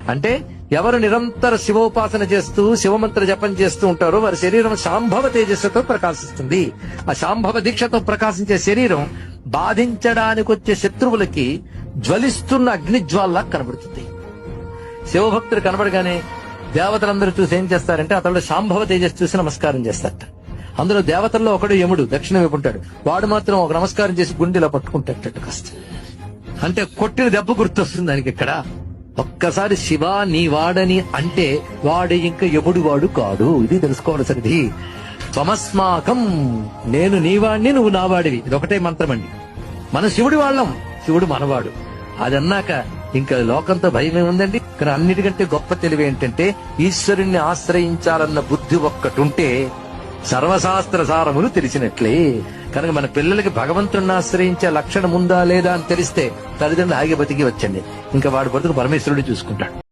అంటే ఎవరు నిరంతర శివోపాసన చేస్తూ శివమంత్ర జపం చేస్తూ ఉంటారో వారి శరీరం శాంభవ తేజస్సుతో ప్రకాశిస్తుంది. ఆ శాంభవ దీక్షతో ప్రకాశించే శరీరం బాధించడానికి వచ్చే శత్రువులకి జ్వలిస్తున్న అగ్నిజ్వాల్లా కనబడుతుంది. శివభక్తుడు కనబడగానే దేవతలందరూ చూసి ఏం చేస్తారంటే అతడు శాంభవ తేజస్సు చూసి నమస్కారం చేస్తారట. అందులో దేవతల్లో ఒకడు యముడు దక్షిణ వైపు ఉంటాడు. వాడు మాత్రం ఒక నమస్కారం చేసి గుండెలో పట్టుకుంటాడు కష్టం. అంటే కొట్టిన దెబ్బ గుర్తొస్తుంది దానికి. ఇక్కడ ఒక్కసారి శివ నీ వాడని అంటే వాడు ఇంకా ఎప్పుడు వాడు కాడు. ఇది తెలుసుకోవాల్సింది. త్వమస్మాకం, నేను నీవాడిని నువ్వు నావాడివి. ఇది ఒకటే మంత్రం అండి. మన శివుడి వాళ్ళం, శివుడు మనవాడు. అది అన్నాక ఇంకా లోకంతో భయమే ఉందండి. కానీ అన్నిటికంటే గొప్ప తెలివి ఏంటంటే ఈశ్వరుణ్ణి ఆశ్రయించాలన్న బుద్ధి ఒక్కటుంటే సర్వశాస్త్ర సారములు తెలిసినట్లే. కనుక మన పిల్లలకి భగవంతుడిని ఆశ్రయించే లక్షణం ఉందా లేదా అని తెలిస్తే తల్లిదండ్రులు ఆగి బతికి వచ్చండి. ఇంకా వాడి బతుకు పరమేశ్వరుడు చూసుకుంటాడు.